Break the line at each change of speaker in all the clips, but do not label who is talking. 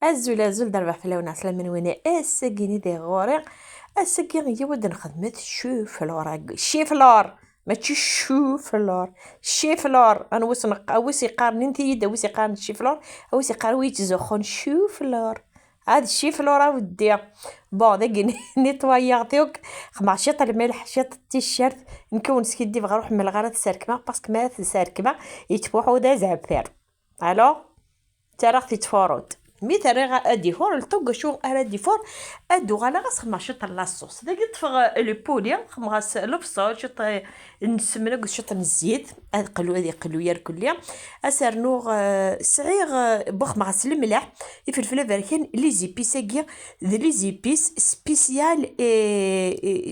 الزلازل ضربة في اللون عسلا من وين السكيني دي غوري السكين هي ود نخدمت شوفلور شيفلور ماشي شوفلور شيفلور انا وسي قارنين تيدا وسي قارن شيفلور وسي قارن ويتزخون شوفلور هاد الشيفلور اودي بون داك نيطواياتيوك خمع شيط الملح شيط التيشيرت نكون سكيدي بغا نروح من الغرض السركمه باسكو ما السركمه يتفوحوا دا زعفير الو ترى اختي تفورود مي ترى ادي فور الطوق شو ادي فور ادو غالا غاس ماشط لاصوص داك تفغ لو بوليا خمغاس لبصه شط نسمنا قلت شط الزيت قلو هذه قلو يركل ليا اسرنوغ صعيغ بخ مع الملح الفلفله بركان لي زيبيساكيا لي زيبيس سبيسيال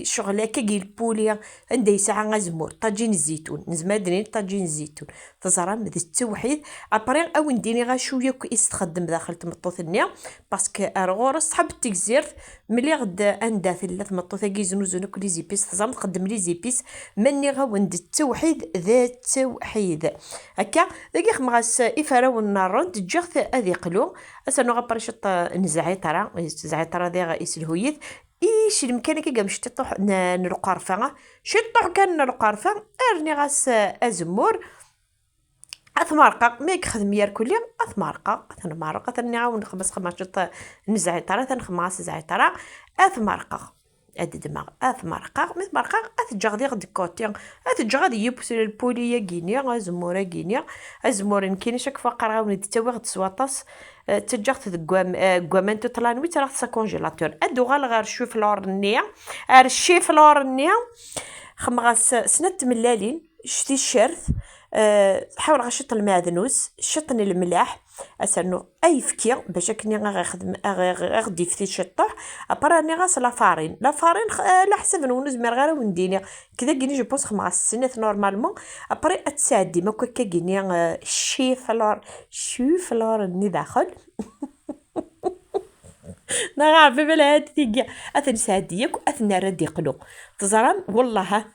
شغله كي البوليا عندي ساعه غزمور طاجين الزيتون نزمادني طاجين الزيتون تزرع مد التوحيد ابري او نديني غا شويه كي يستخدم داخل تمطوط النيا باسكو ارغور صحاب التكزيرت ملي غدا اندا ثلاث مطوطه كي زنوزونو كل زيبيس تزرع تقدم لي زيبيس مني غوند التوحيد ذا التوحيد هكا داكي خمغاس افراو النار تجخت هذي قلو اسنو غبر شط نزعيطره زعيطره ذي غايس الهويت ايش المكان كي قام شطح نرقارفه شطح كان نرقارفه ارني غاس ازمور اثمرقه ما يخدم يركل لي اثمرقه نعاون نخبص خماشط نزعيطره تنخماس زعيطره اثمرقه ادي دماغ اثمرقه اتجغدي غد كوتي اتجغدي يبسل البوليه غينيا زموره غينيا ازمورن كاين شاك فقره وندتوا غد سواطاس تجغت غوامنتو طلانوي ترى سا كونجيلاتور ادو غال غير شوف لورنيا الشيف لورنيا خمغاس سنت ملالين شتي الشرث حاول غشط المعدنوس شطني الملاح اسنو اي فكي باش كني غنخدم غادي في شطح ابراني غاس لا فارين لا حسب نونز مير غير ونديني كذا كيني جو بونس مع السنات نورمالمون ابري اتسادي ما كو كيني شوفلور ني داخل نعرف بلا هادي اثن ساديك اثن ردي قلو تزرم والله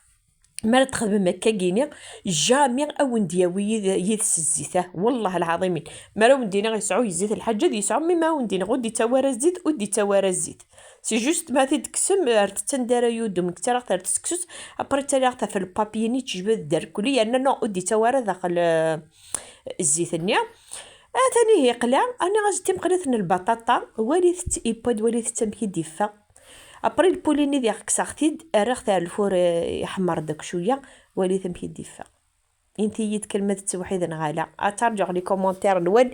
ما تخدم هكا كيني جامي او ندياوي يدس الزيت والله العظيم ما راه ندينا غيسعو يزيت الحاجه دي يسعو ما ندينا غدي توارا الزيت ودي توارا الزيت سي جوست ما تكسم تندار يودم كثر اكثر تسكسوس ابري تاع في البابيني تجبد دار كلي انا نو ودي توارا داخل الزيت النيا ثاني هي قلا انا غزتي مقلت البطاطا وليت ايبود وليت تمكي ديفا ابري البوليني ديال كساختيد راه تاع الفور يحمر داك شويه ولي تمكي ديفا انتي كلمه التوحيد نغالا اترجع لي كومونتير نون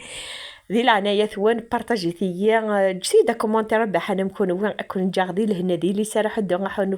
ذي العنايه ثوان بارطاجيتي جسيده كومونتير باح انا نكون وين اكون جاغدي لهنا دي لي صراحه دو غنحاول